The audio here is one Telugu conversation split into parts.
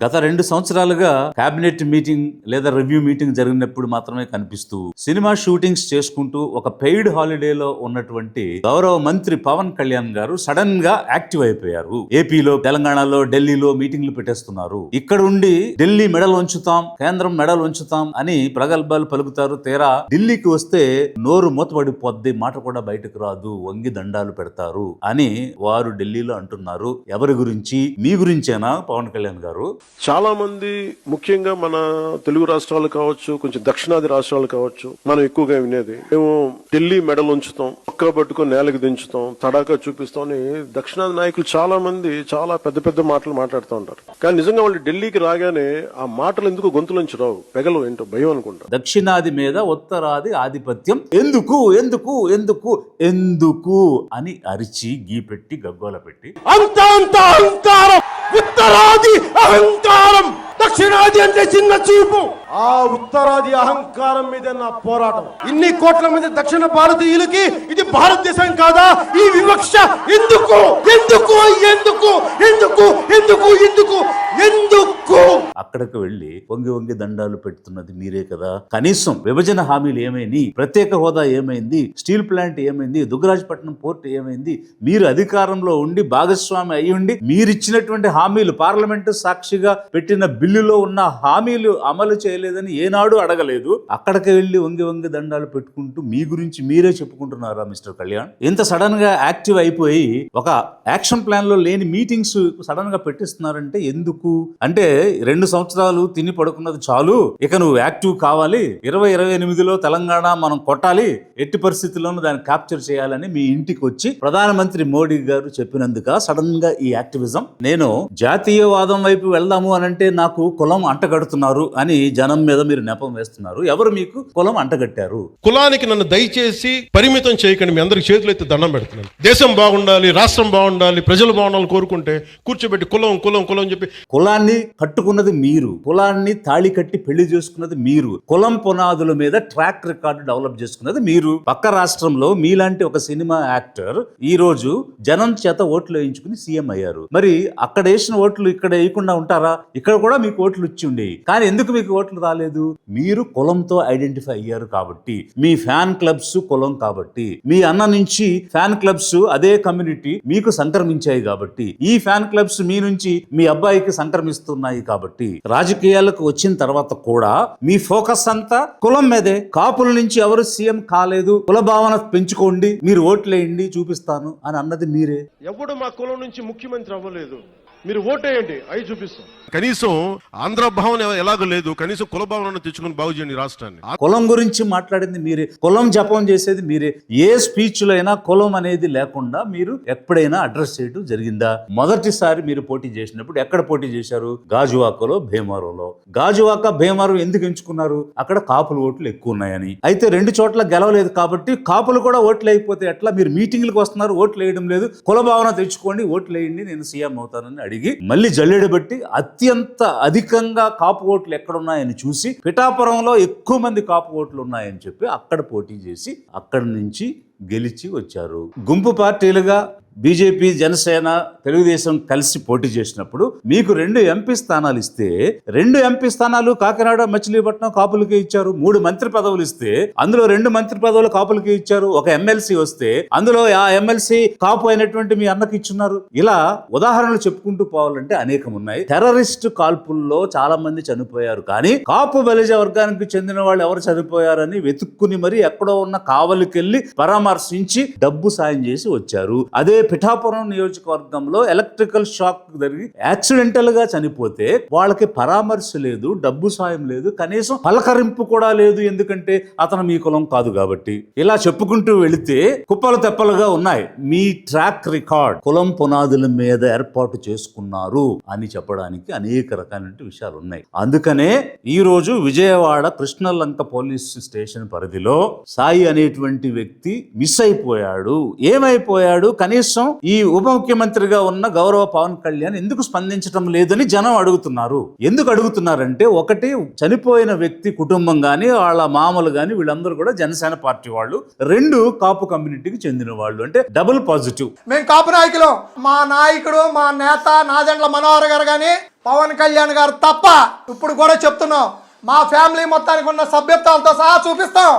గత 2 సంవత్సరాలుగా కేబినెట్ మీటింగ్ లేదా రివ్యూ మీటింగ్ జరిగినప్పుడు మాత్రమే కనిపిస్తూ సినిమా షూటింగ్స్ చేసుకుంటూ ఒక పెయిడ్ హాలిడేలో ఉన్నటువంటి గౌరవ మంత్రి పవన్ కళ్యాణ్ గారు సడన్ గా యాక్టివ్ అయిపోయారు. ఏపీలో, తెలంగాణలో, ఢిల్లీలో మీటింగ్లు పెట్టేస్తున్నారు. ఇక్కడ ఉండి ఢిల్లీ మెడల్ ఉంచుతాం, కేంద్రం మెడల్ ఉంచుతాం అని ప్రగల్భాలు పలుకుతారు. తీరా ఢిల్లీకి వస్తే నోరు మూతపడిపోద్ది, మాట కూడా బయటకు రాదు, వంగి దండాలు పెడతారు అని వారు ఢిల్లీలో అంటున్నారు. ఎవరి గురించి? మీ గురించేనా పవన్ కళ్యాణ్ గారు? చాలా మంది, ముఖ్యంగా మన తెలుగు రాష్ట్రాలు కావచ్చు, కొంచెం దక్షిణాది రాష్ట్రాలు కావచ్చు, మనం ఎక్కువగా వినేది మేము ఢిల్లీ మెడల్ ఉంచుతాం, ఒక్క పట్టుకొని నేలకు దించుతాం, తడాకా చూపిస్తాం అని దక్షిణాది నాయకులు చాలా మంది చాలా పెద్ద పెద్ద మాటలు మాట్లాడుతూ ఉంటారు. కానీ నిజంగా వాళ్ళు ఢిల్లీకి రాగానే ఆ మాటలు ఎందుకు గొంతులోంచి రావు, పెగలు ఏంటో భయం అనుకుంటా. దక్షిణాది మీద ఉత్తరాది ఆధిపత్యం ఎందుకు ఎందుకు ఎందుకు ఎందుకు అని అరిచి గీపెట్టి గగ్గోల పెట్టి అంత అహంకారం, ఉత్తరాది అహంకారం, దక్షిణాది అంటే చిన్న చూపు. ఆ ఉత్తరాది అహంకారం మీద నా పోరాటం. ఇన్ని కోట్ల మంది దక్షిణ భారతీయులకి ఇది భారతదేశం కాదా? ఈ వివక్ష ఎందుకు ఎందుకు ఎందుకు ఎందుకు ఎందుకు ఎందుకు ఎందుకు? అక్కడికి వెళ్లి వంగి వంగి దండాలు పెడుతున్నది మీరే కదా. కనీసం విభజన హామీలు ఏమైంది? ప్రత్యేక హోదా ఏమైంది? స్టీల్ ప్లాంట్ ఏమైంది? దుగ్గరాజపట్నం పోర్ట్ ఏమైంది? మీరు అధికారంలో ఉండి భాగస్వామి అయి ఉండి మీరిచ్చినటువంటి హామీలు, పార్లమెంటు సాక్షిగా పెట్టిన బిల్లులో ఉన్న హామీలు అమలు చేయలేదని ఏనాడు అడగలేదు. అక్కడికి వెళ్లి వంగి వంగి దండాలు పెట్టుకుంటూ మీ గురించి మీరే చెప్పుకుంటున్నారా మిస్టర్ కళ్యాణ్? ఇంత సడన్ గా యాక్టివ్ అయిపోయి ఒక యాక్షన్ ప్లాన్ లో లేని మీటింగ్స్ సడన్ గా పెట్టిస్తున్నారంటే ఎందుకు? అంటే 2 సంవత్సరాలు తిని పడుకున్నది చాలు, ఇక నువ్వు యాక్టివ్ కావాలి, 2028లో తెలంగాణ మనం కొట్టాలి, ఎట్టి పరిస్థితుల్లోనూ దాన్ని క్యాప్చర్ చేయాలని మీ ఇంటికి వచ్చి ప్రధానమంత్రి మోడీ గారు చెప్పినందుక సడన్ గా ఈ యాక్టివిజం. నేను జాతీయవాదం వైపు వెళ్దాము అనంటే నాకు కులం అంటగడుతున్నారు అని జనం మీద మీరు నెపం వేస్తున్నారు. ఎవరు మీకు కులం అంటగట్టారు? కులానికి నన్ను దయచేసి పరిమితం చేయకండి. మీ అందరికి చేతులు ఎత్తి దండం పెడుతున్నాను. దేశం బాగుండాలి, రాష్ట్రం బాగుండాలి, ప్రజలు బాగుండాలని కోరుకుంటే కూర్చోబెట్టి కులం కులం కులం అని చెప్పి కులాన్ని కట్టుకున్నది మీరు, కులాన్ని తాళి కట్టి పెళ్లి చేసుకున్నది మీరు, కులం పునాదుల మీద ట్రాక్ రికార్డు డెవలప్ చేసుకున్నది మీరు. పక్క రాష్ట్రంలో మీలాంటి ఒక సినిమా యాక్టర్ ఈ రోజు జనం చేత ఓట్లు వేయించుకుని సీఎం అయ్యారు. మరి అక్కడ వేసిన ఓట్లు ఇక్కడ వేయకుండా ఉంటారా? ఇక్కడ కూడా మీకు ఓట్లు ఇచ్చి ఉండేవి, కానీ ఎందుకు మీకు ఓట్లు రాలేదు? మీరు కులంతో ఐడెంటిఫై అయ్యారు కాబట్టి, మీ ఫ్యాన్ క్లబ్స్ కులం కాబట్టి, మీ అన్న నుంచి ఫ్యాన్ క్లబ్స్ అదే కమ్యూనిటీ మీకు సంక్రమించాయి కాబట్టి, ఈ ఫ్యాన్ క్లబ్స్ మీ నుంచి మీ అబ్బాయికి సంక్రమిస్తున్నాయి కాబట్టి, రాజకీయాలకు వచ్చిన తర్వాత కూడా మీ ఫోకస్ అంతా కులం మీదే. కాపుల నుంచి ఎవరు సీఎం కాలేదు, కుల భావన పెంచుకోండి, మీరు ఓట్లేయండి చూపిస్తాను అని అన్నది మీరే. ఎవడు మా కులం నుంచి ముఖ్యమంత్రి అవ్వలేదు, మీరు ఓటేయండి అవి చూపిస్తాం. కనీసం ఆంధ్ర భావన ఎలాగో లేదు, కనీసం కుల భావన తెచ్చుకుని బాగు చేయండి రాష్ట్రాన్ని. కులం గురించి మాట్లాడింది మీరే, కులం జపం చేసేది మీరే. ఏ స్పీచ్ లో అయినా కులం అనేది లేకుండా మీరు ఎప్పుడైనా అడ్రస్ చేయడం జరిగిందా? మొదటిసారి మీరు పోటీ చేసినప్పుడు ఎక్కడ పోటీ చేశారు? గాజువాకలో, భీమవరంలో. గాజువాక, భీమవరం ఎందుకు ఎంచుకున్నారు? అక్కడ కాపుల ఓట్లు ఎక్కువ ఉన్నాయని. అయితే 2 చోట్ల గెలవలేదు కాబట్టి కాపులు కూడా ఓట్లు వేయకపోతే ఎట్లా? మీరు మీటింగ్లకు వస్తున్నారు, ఓట్లు వేయడం లేదు. కుల భావన తెచ్చుకోండి, ఓట్లు వేయండి, నేను సీఎం అవుతానని అడిగి మళ్ళీ జల్లెడబట్టి అత్యంత అధికంగా కాపు ఓట్లు ఎక్కడున్నాయని చూసి పిఠాపురంలో ఎక్కువ మంది కాపు ఓట్లు ఉన్నాయని చెప్పి అక్కడ పోటీ చేసి అక్కడి నుంచి గెలిచి వచ్చారు. గుంపు పార్టీలుగా బీజేపీ, జనసేన, తెలుగుదేశం కలిసి పోటీ చేసినప్పుడు మీకు 2 ఎంపీ స్థానాలు ఇస్తే 2 ఎంపీ స్థానాలు కాకినాడ, మచిలీపట్నం కాపులకే ఇచ్చారు. 3 మంత్రి పదవులు ఇస్తే అందులో 2 మంత్రి పదవులు కాపులకే ఇచ్చారు. ఒక ఎమ్మెల్సీ వస్తే అందులో ఆ ఎమ్మెల్సీ కాపు అయినటువంటి మీ అన్నకి ఇచ్చున్నారు. ఇలా ఉదాహరణలు చెప్పుకుంటూ పోవాలంటే అనేకం ఉన్నాయి. టెర్రరిస్ట్ కాల్పుల్లో చాలా మంది చనిపోయారు, కానీ కాపు బలిజ వర్గానికి చెందిన వాళ్ళు ఎవరు చనిపోయారని వెతుక్కుని మరి ఎక్కడో ఉన్న కావలికెళ్లి పరామర్శించి డబ్బు సాయం చేసి వచ్చారు. అదే పిఠాపురం నియోజకవర్గంలో ఎలక్ట్రికల్ షాక్ జరిగి యాక్సిడెంటల్ గా చనిపోతే వాళ్ళకి పరామర్శ లేదు, డబ్బు సాయం లేదు, కనీసం పలకరింపు కూడా లేదు. ఎందుకంటే అతను మీ కులం కాదు కాబట్టి. ఇలా చెప్పుకుంటూ వెళితే కుప్పలు తెప్పలుగా ఉన్నాయి. మీ ట్రాక్ రికార్డ్ కులం పునాదుల మీద ఏర్పాటు చేసుకున్నారు అని చెప్పడానికి అనేక రకాల విషయాలు ఉన్నాయి. అందుకనే ఈ రోజు విజయవాడ కృష్ణలంక పోలీస్ స్టేషన్ పరిధిలో సాయి అనేటువంటి వ్యక్తి మిస్ అయిపోయాడు. ఏమైపోయాడు? కనీసం కనీసం ఈ ఉప ముఖ్యమంత్రిగా ఉన్న గౌరవ పవన్ కళ్యాణ్ ఎందుకు స్పందించడం లేదని జనం అడుగుతున్నారు. ఎందుకు అడుగుతున్నారంటే, ఒకటి చనిపోయిన వ్యక్తి కుటుంబం గాని వాళ్ళ మామలు గాని వీళ్ళందరూ కూడా జనసేన పార్టీ వాళ్ళు, రెండు కాపు కమ్యూనిటీకి చెందిన వాళ్ళు, అంటే డబుల్ పాజిటివ్. మేము కాపు నాయకులు, మా నాయకుడు మా నేత నాదెండ్ల మనోహర్ గారు కానీ పవన్ కళ్యాణ్ గారు తప్ప, ఇప్పుడు కూడా చెప్తున్నాం, మా ఫ్యామిలీ మొత్తానికి ఉన్న సభ్యత్వాలతో సహా చూపిస్తాం,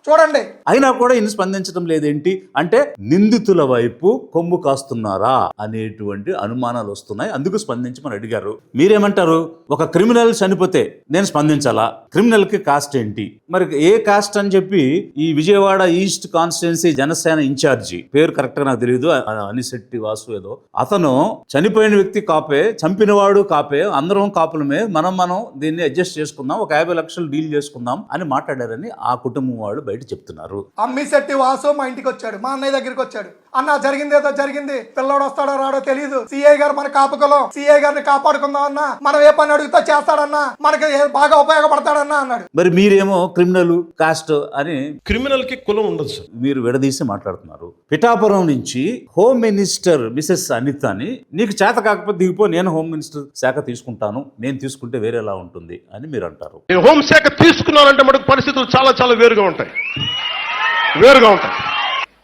చూడండి. అయినా కూడా ఈయన స్పందించడం లేదేంటి అంటే, నిందితుల వైపు కొమ్ము కాస్తున్నారా అనేటువంటి అనుమానాలు వస్తున్నాయి. అందుకు స్పందించమని అడిగారు. మీరేమంటారు? ఒక క్రిమినల్ చనిపోతే నేను స్పందించాలా? క్రిమినల్ కి కాస్ట్ ఏంటి? మరి ఏ కాస్ట్ అని చెప్పి ఈ Vijayawada east constituency Janasena incharge, పేరు కరెక్ట్ గా నాకు తెలియదు, అనిశెట్టి వాసు ఏదో, అతను చనిపోయిన వ్యక్తి కాపే, చంపినవాడు కాపే, అందరం కాపులమే, మనం దీన్ని అడ్జస్ట్ చేసుకుందాం, ఒక 50 లక్షలు డీల్ చేసుకుందాం అని మాట్లాడారని ఆ కుటుంబం వాళ్ళు బయట చెప్తున్నారు. అమ్మిశెట్టి వాసు మా ఇంటికి వచ్చాడు, మా అన్నయ్య దగ్గరికి వచ్చాడు. అన్న జరిగింది ఏదో జరిగింది, పిల్లోడు వస్తాడో రాడో తెలియదు, సిఐ గారు మన కాపుకలో, సిఐ గారిని కాపాడుకుందాం అన్న, మనం ఏ పని అడిగితే చేస్తాడన్నా, మనకి బాగా ఉపయోగపడతాడన్నా అన్నాడు. మరి మీరేమో క్రిమినల్ కాస్ట్ అని, క్రిమినల్ కి కులం ఉండదు సార్, మీరు విడదీసి మాట్లాడుతున్నారు. పిఠాపురం నుంచి హోమ్ మినిస్టర్ మిసెస్ అనితని, నీకు చేత కాకపోతే దిగిపో, నేను హోమ్ మినిస్టర్ శాఖ తీసుకుంటాను, నేను తీసుకుంటే వేరేలా ఉంటుంది అని మీరు అంటారు. హోంశాఖ తీసుకున్నారంటే మనకు పరిస్థితులు చాలా చాలా వేరుగా ఉంటాయి.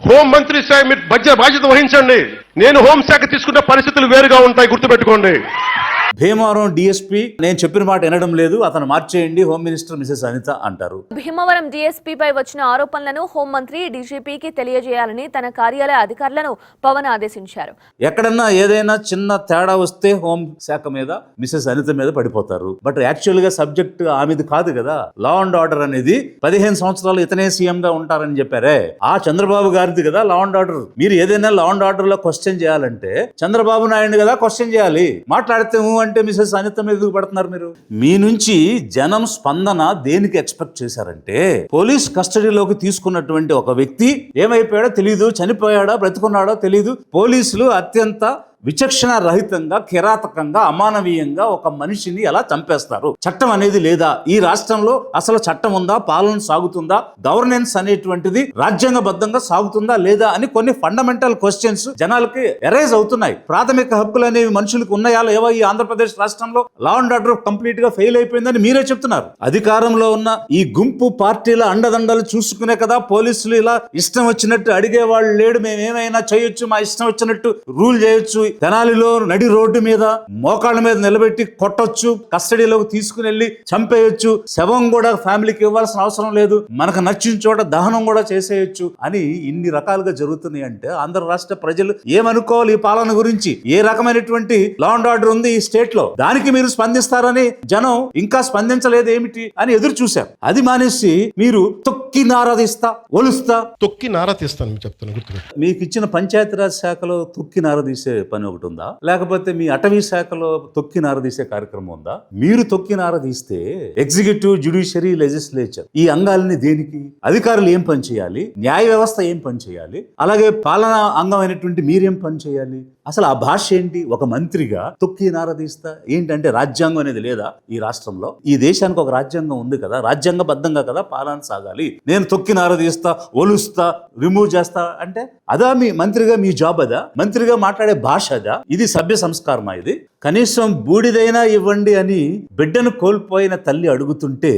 హోం మంత్రి శాఖ మీరు బాధ్యత వహించండి, నేను హోంశాఖ తీసుకున్న పరిస్థితులు వేరుగా ఉంటాయి, గుర్తుపెట్టుకోండి. భీమవరం డిఎస్పీ నేను చెప్పిన మాట వినడం లేదు, అతను మార్చేయండి, హోమ్ మినిస్టర్ మిసెస్ అనిత అంటారు. భీమవరం డిఎస్పీపై వచ్చిన ఆరోపణలను హోంమంత్రి డీజీపీకి తెలియజేయాలని తన కార్యాలయ అధికారులను పవన్ ఆదేశించారు. ఎక్కడన్నా ఏదైనా చిన్న తేడా వస్తే హోం శాఖ మీద మిసెస్ అనిత మీద పడిపోతారు. బట్ యాక్చువల్ గా సబ్జెక్ట్ ఆమెది కాదు కదా. లా అండ్ ఆర్డర్ అనేది 15 సంవత్సరాలు ఇతనే సీఎం గా ఉంటారని చెప్పారే, ఆ చంద్రబాబు గారిది కదా లా అండ్ ఆర్డర్. మీరు ఏదైనా లా అండ్ ఆర్డర్ లో క్వశ్చన్ చేయాలంటే చంద్రబాబు నాయుడు కదా క్వశ్చన్ చేయాలి. మాట్లాడితే అంటే మిసెస్ అనిత మీద ఎదుగు పడుతున్నారు మీరు. మీ నుంచి జనం స్పందన దేనికి ఎక్స్పెక్ట్ చేశారంటే, పోలీస్ కస్టడీలోకి తీసుకున్నటువంటి ఒక వ్యక్తి ఏమైపోయాడో తెలియదు, చనిపోయాడో బ్రతుకున్నాడో తెలియదు, పోలీసులు అత్యంత విచక్షణ రహితంగా, కిరాతకంగా, అమానవీయంగా ఒక మనిషిని ఎలా చంపేస్తారు? చట్టం అనేది లేదా? ఈ రాష్ట్రంలో అసలు చట్టం ఉందా? పాలన సాగుతుందా? గవర్నెన్స్ అనేటువంటిది రాజ్యాంగబద్ధంగా సాగుతుందా లేదా అని కొన్ని ఫండమెంటల్ క్వశ్చన్స్ జనాలకి ఎరైజ్ అవుతున్నాయి. ప్రాథమిక హక్కులు అనేవి మనుషులకు ఉన్నాయా లేవా? ఈ ఆంధ్రప్రదేశ్ రాష్ట్రంలో లా అండ్ ఆర్డర్ కంప్లీట్ గా ఫెయిల్ అయిపోయిందని మీరే చెప్తున్నారు. అధికారంలో ఉన్న ఈ గుంపు పార్టీల అండదండలు చూసుకునే కదా పోలీసులు ఇలా ఇష్టం వచ్చినట్టు అడిగేవాళ్ళు లేడు. మేమేమైనా చేయొచ్చు, మా ఇష్టం వచ్చినట్టు రూల్ చేయొచ్చు, తెనాలిలో నడి రోడ్డు మీద మోకాళ్ళ మీద నిలబెట్టి కొట్టొచ్చు, కస్టడీలోకి తీసుకుని వెళ్ళి చంపేయొచ్చు, శవం కూడా ఫ్యామిలీకి ఇవ్వాల్సిన అవసరం లేదు, మనకు నచ్చిన చోట దహనం కూడా చేసేయొచ్చు అని ఇన్ని రకాలుగా జరుగుతున్నాయి. అంటే ఆంధ్ర రాష్ట్ర ప్రజలు ఏమనుకోవాలి ఈ పాలన గురించి? ఏ రకమైనటువంటి లా అండ్ ఆర్డర్ ఉంది ఈ స్టేట్ లో? దానికి మీరు స్పందిస్తారని జనం ఇంకా స్పందించలేదు ఏమిటి అని ఎదురు చూశారు. అది మానేసి మీరు తొక్కి నారదీస్తా, ఒలుస్తా, తొక్కి నారా తీస్తాను చెప్తాను, గుర్తుపెట్టు. మీకు ఇచ్చిన పంచాయతీరాజ్ శాఖలో తొక్కి నారదీసే పని ఒకటి ఉందా? లేకపోతే మీ అటవీ శాఖలో తొక్కి నారదీసే కార్యక్రమం ఉందా? మీరు తొక్కి నారదీస్తే ఎగ్జిక్యూటివ్, జ్యుడిషియరీ, లెజిస్లేచర్ ఈ అంగాలని దేనికి? అధికారులు ఏం పని చేయాలి? న్యాయ వ్యవస్థ ఏం పని చేయాలి? అలాగే పాలనా అంగం అయినటువంటి మీరేం పని చేయాలి? అసలు ఆ భాష ఏంటి? ఒక మంత్రిగా తొక్కి నారదీస్తా ఏంటంటే, రాజ్యాంగం అనేది లేదా ఈ రాష్ట్రంలో? ఈ దేశానికి ఒక రాజ్యాంగం ఉంది కదా, రాజ్యాంగబద్ధంగా కదా పాలన సాగాలి. నేను తొక్కి నారదీస్తా, ఒలుస్తా, రిమూవ్ చేస్తా అంటే అదా మీ మంత్రిగా మీ జాబ్? అదా మంత్రిగా మాట్లాడే భాష? అదా? ఇది సభ్య సంస్కారమా? ఇది కనీసం బూడిదైనా ఇవ్వండి అని బిడ్డను కోల్పోయిన తల్లి అడుగుతుంటే,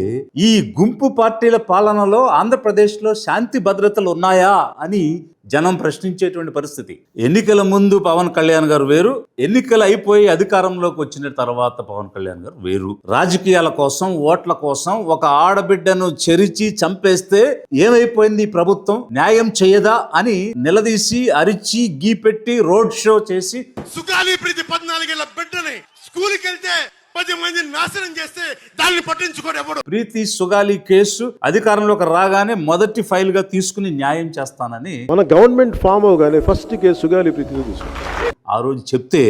ఈ గుంపు పార్టీల పాలనలో ఆంధ్రప్రదేశ్ లో శాంతి భద్రతలు ఉన్నాయా అని జనం ప్రశ్నించేటువంటి పరిస్థితి. ఎన్నికల ముందు పవన్ కళ్యాణ్ గారు వేరు, ఎన్నికలు అయిపోయి అధికారంలోకి వచ్చిన తర్వాత పవన్ కళ్యాణ్ గారు వేరు. రాజకీయాల కోసం, ఓట్ల కోసం ఒక ఆడబిడ్డను చెరిచి చంపేస్తే ఏమైపోయింది ఈ ప్రభుత్వం? న్యాయం చేయదా అని నిలదీసి, అరిచి, గీపెట్టి, రోడ్ షో చేసి, సుగాలి ప్రీతి 14 ఏళ్ల బిడ్డని స్కూల్కి వెళ్తే 10 మందిని నాశనం చేస్తే దాన్ని పట్టించుకోడు ఎవడు. ప్రీతి సుగాలి కేసు అధికారంలోకి రాగానే మొదటి ఫైల్ గా తీసుకుని న్యాయం చేస్తానని మన గవర్నమెంట్ ఫామ్ అవగానే ఫస్ట్ కేసు సుగాలి ప్రీతితో తీసుకుంటాం. ఆ రోజు చెప్తే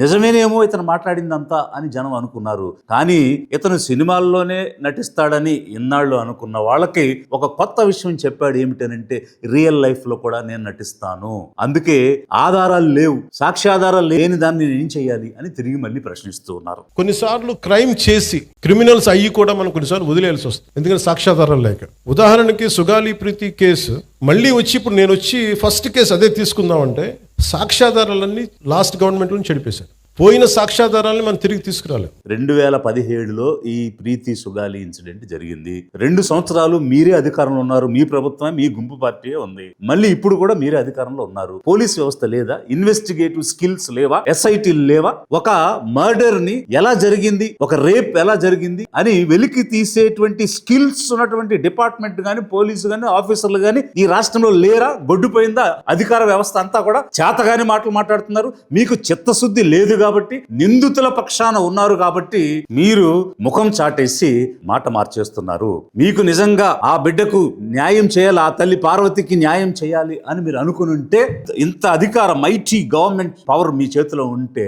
నిజమేనేమో ఇతను మాట్లాడిందంతా అని జనం అనుకున్నారు. కానీ ఇతను సినిమాల్లోనే నటిస్తాడని ఇన్నాళ్ళు అనుకున్న వాళ్ళకి ఒక కొత్త విషయం చెప్పాడు. ఏమిటనంటే, రియల్ లైఫ్ లో కూడా నేను నటిస్తాను, అందుకే ఆధారాలు లేవు, సాక్ష్యాధారాలు లేని దాన్ని నేను ఏం చేయాలి అని తిరిగి మళ్ళీ ప్రశ్నిస్తూ ఉన్నారు. కొన్నిసార్లు క్రైమ్ చేసి క్రిమినల్స్ అయ్యి కూడా మనం కొన్నిసార్లు వదిలేయాల్సి వస్తుంది, ఎందుకంటే సాక్ష్యాధారాలు లేక. ఉదాహరణకి సుగాలి ప్రీతి కేసు మళ్ళీ వచ్చి ఇప్పుడు నేను వచ్చి ఫస్ట్ కేసు అదే తీసుకుందామంటే సాక్ష్యాధారాలన్నీ లాస్ట్ గవర్నమెంట్ నుంచి చెడిపేశారు. పోయిన సాక్ష్యాధారాలని మనం తిరిగి తీసుకురాలేం. 2017లో ఈ ప్రీతి సుగాలి ఇన్సిడెంట్ జరిగింది. 2 సంవత్సరాలు మీరే అధికారంలో ఉన్నారు. మీ ప్రభుత్వమే, మీ గుంపు పార్టీయే ఉంది. మళ్ళీ ఇప్పుడు కూడా మీరే అధికారంలో ఉన్నారు. పోలీస్ వ్యవస్థ లేదా? ఇన్వెస్టిగేటివ్ స్కిల్స్ లేవా? ఎస్ఐటీలు లేవా? ఒక మర్డర్ ని ఎలా జరిగింది, ఒక రేప్ ఎలా జరిగింది అని వెలికి తీసేటువంటి స్కిల్స్ ఉన్నటువంటి డిపార్ట్మెంట్ గాని, పోలీసు గాని, ఆఫీసర్లు గాని ఈ రాష్ట్రంలో లేరా? గొడ్డుపోయిందా అధికార వ్యవస్థ అంతా? కూడా చేతగాని మాటలు మాట్లాడుతున్నారు. మీకు చిత్తశుద్ధి లేదు కాబట్టి, నిందితుల పక్షాన ఉన్నారు కాబట్టి మీరు ముఖం చాటేసి మాట మార్చేస్తున్నారు. మీకు నిజంగా ఆ బిడ్డకు న్యాయం చేయాలి, ఆ తల్లి పార్వతికి న్యాయం చేయాలి అని మీరు అనుకుని ఉంటే, ఇంత అధికార మైటీ గవర్నమెంట్ పవర్ మీ చేతిలో ఉంటే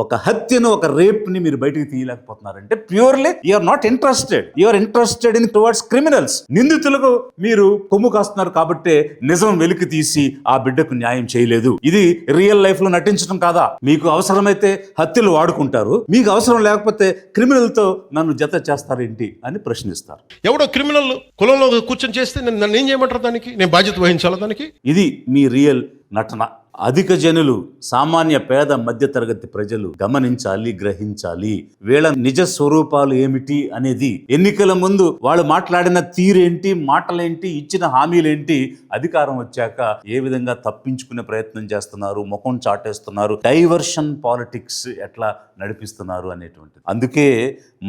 ఒక హత్యను, ఒక రేప్ ని మీరు బయటకు తీయలేకపోతున్నారంటే purely you're not interested. You're interested in towards criminals. నిందితులకు మీరు కొమ్ము కాస్తున్నారు కాబట్టి నిజం వెలికి తీసి ఆ బిడ్డకు న్యాయం చేయలేదు. ఇది రియల్ లైఫ్ లో నటించడం కాదా? మీకు అవసరమైతే హత్యలు వాడుకుంటారు, మీకు అవసరం లేకపోతే క్రిమినల్ తో నన్ను జత చేస్తారేంటి అని ప్రశ్నిస్తారు. ఎవడో క్రిమినల్ కులంలో కూర్చొని చేస్తే నన్ను ఏం చేయమంటారు? దానికి నేను బాధ్యత వహించాలా? దానికి ఇది మీ రియల్ నటన. అధిక జనులు, సామాన్య పేద మధ్యతరగతి ప్రజలు గమనించాలి, గ్రహించాలి వీళ్ళ నిజ స్వరూపాలు ఏమిటి అనేది. ఎన్నికల ముందు వాళ్ళు మాట్లాడిన తీరేంటి, మాటలేంటి, ఇచ్చిన హామీలేంటి, అధికారం వచ్చాక ఏ విధంగా తప్పించుకునే ప్రయత్నం చేస్తున్నారు, ముఖం చాటేస్తున్నారు, డైవర్షన్ పాలిటిక్స్ ఎట్లా నడిపిస్తున్నారు అనేటువంటిది. అందుకే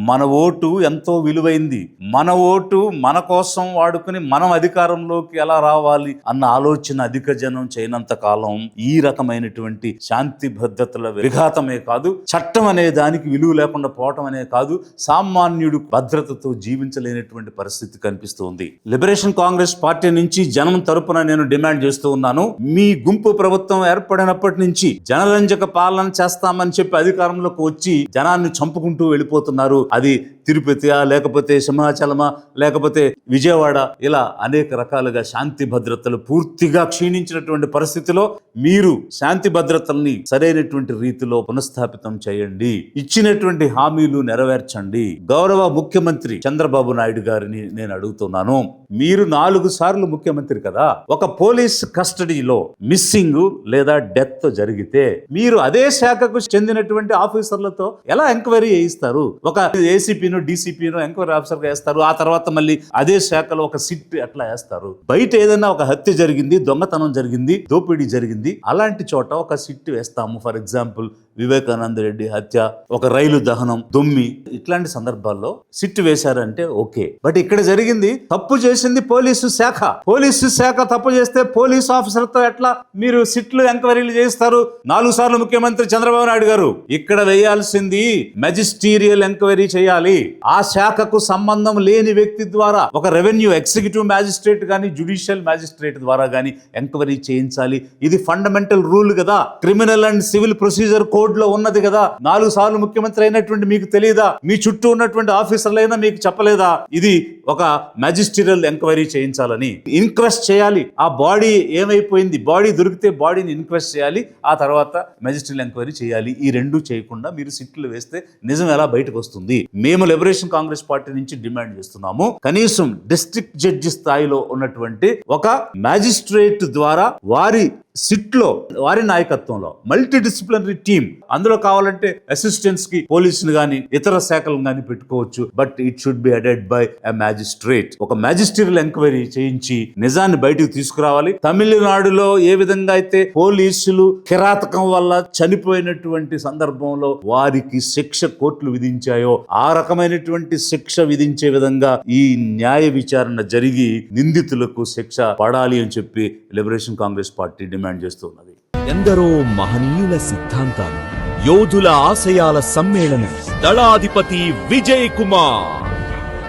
మన ఓటు ఎంతో విలువైంది. మన ఓటు మన కోసం వాడుకుని మనం అధికారంలోకి ఎలా రావాలి అన్న ఆలోచన అధిక జనం చేయనంత కాలం ఈ రకమైనటువంటి శాంతి భద్రతల విఘాతమే కాదు, చట్టం అనే దానికి విలువ లేకుండా పోవటం అనే కాదు, సామాన్యుడు భద్రతతో జీవించలేనటువంటి పరిస్థితి కనిపిస్తుంది. లిబరేషన్ కాంగ్రెస్ పార్టీ నుంచి జనం తరపున నేను డిమాండ్ చేస్తూ ఉన్నాను. మీ గుంపు ప్రభుత్వం ఏర్పడినప్పటి నుంచి జనరంజక పాలన చేస్తామని చెప్పి అధికారంలోకి వచ్చి జనాన్ని చంపుకుంటూ వెళ్ళిపోతున్నారు. అది తిరుపతియా, లేకపోతే సింహాచలమా, లేకపోతే విజయవాడ, ఇలా అనేక రకాలుగా శాంతి భద్రతలు పూర్తిగా క్షీణించినటువంటి పరిస్థితిలో మీరు శాంతి భద్రతల్ని సరైనటువంటి రీతిలో పునఃస్థాపితం చేయండి, ఇచ్చినటువంటి హామీలు నెరవేర్చండి. గౌరవ ముఖ్యమంత్రి చంద్రబాబు నాయుడు గారిని నేను అడుగుతున్నాను, మీరు 4 సార్లు ముఖ్యమంత్రి కదా, ఒక పోలీస్ కస్టడీలో మిస్సింగ్ లేదా డెత్ జరిగితే మీరు అదే శాఖకు చెందినటువంటి ఆఫీసర్లతో ఎలా ఎంక్వైరీ చేయిస్తారు? ఒక ఏసీపీనో డీసీపీనో ఎంక్వైరీ ఆఫీసర్ గా వేస్తారు, ఆ తర్వాత మళ్ళీ అదే శాఖలో ఒక సిట్ ఎట్లా వేస్తారు? బయట ఏదైనా ఒక హత్య జరిగింది, దొంగతనం జరిగింది, దోపిడీ జరిగింది, అలాంటి చోట ఒక సిట్ వేస్తాము. ఫర్ ఎగ్జాంపుల్ వివేకానంద రెడ్డి హత్య, ఒక రైలు దహనం, దొమ్మి, ఇట్లాంటి సందర్భాల్లో సిట్ వేశారంటే ఓకే. బట్ ఇక్కడ జరిగింది, తప్పు చేసింది పోలీసు శాఖ. పోలీసు శాఖ తప్పు చేస్తే పోలీస్ ఆఫీసర్తో ఎట్లా మీరు సిట్లు ఎంక్వైరీలు చేస్తారు? 4 సార్లు ముఖ్యమంత్రి చంద్రబాబు నాయుడు గారు ఇక్కడ వేయాల్సింది మెజిస్టీరియల్ ఎంక్వైరీ చేయాలి. ఆ శాఖకు సంబంధం లేని వ్యక్తి ద్వారా ఒక రెవెన్యూ ఎగ్జిక్యూటివ్ మ్యాజిస్ట్రేట్ గానీ, జ్యుడిషియల్ మ్యాజిస్ట్రేట్ ద్వారా గానీ ఎంక్వైరీ చేయించాలి. ఇది ఫండమెంటల్ రూల్ కదా, criminal and civil procedure code లో ఉన్నది కదా. 4 సార్లు ముఖ్యమంత్రి అయినటువంటి మీకు తెలియదా? మీ చుట్టూ ఉన్నటువంటి ఆఫీసర్లైనా మీకు చెప్పలేదా ఇది ఒక మ్యాజిస్టీరియల్ ఎంక్వైరీ చేయించాలని? ఇన్క్వెస్ట్ చేయాలి. ఆ బాడీ ఏమైపోయింది, బాడీ దొరికితే బాడీని ఇన్క్వెస్ట్ చేయాలి, ఆ తర్వాత మ్యాజిస్ట్రియల్ ఎంక్వైరీ చేయాలి. ఈ 2 చేయకుండా మీరు సిట్లు వేస్తే నిజం ఎలా బయటకు వస్తుంది? మేము లిబరేషన్ కాంగ్రెస్ పార్టీ నుంచి డిమాండ్ చేస్తున్నాము, కనీసం డిస్ట్రిక్ట్ జడ్జి స్థాయిలో ఉన్నటువంటి ఒక మ్యాజిస్ట్రేట్ ద్వారా వారి సిట్లో, వారి నాయకత్వంలో మల్టీ డిసిప్లినరీ టీమ్, అందులో కావాలంటే అసిస్టెంట్స్ కి పోలీసులు గాని ఇతర శాఖలు గాని పెట్టుకోవచ్చు. But it should be headed by a magistrate. ఒక మ్యాజిస్ట్రియల్ ఎంక్వైరీ చేయించి నిజాన్ని బయటకు తీసుకురావాలి. తమిళనాడులో ఏ విధంగా అయితే పోలీసులు కిరాతకం వల్ల చనిపోయినటువంటి సందర్భంలో వారికి శిక్ష కోర్టులు విధించాయో ఆ రకమైనటువంటి శిక్ష విధించే విధంగా ఈ న్యాయ విచారణ జరిగి నిందితులకు శిక్ష పడాలి అని చెప్పి లిబరేషన్ కాంగ్రెస్ పార్టీ డిమాండ్ చేస్తున్నది. ఎందరో మహనీయుల సిద్ధాంతాలు, యోధుల ఆశయాల సమ్మేళనం. దళాధిపతి విజయ్ కుమార్,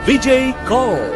విజయ్ కౌర్.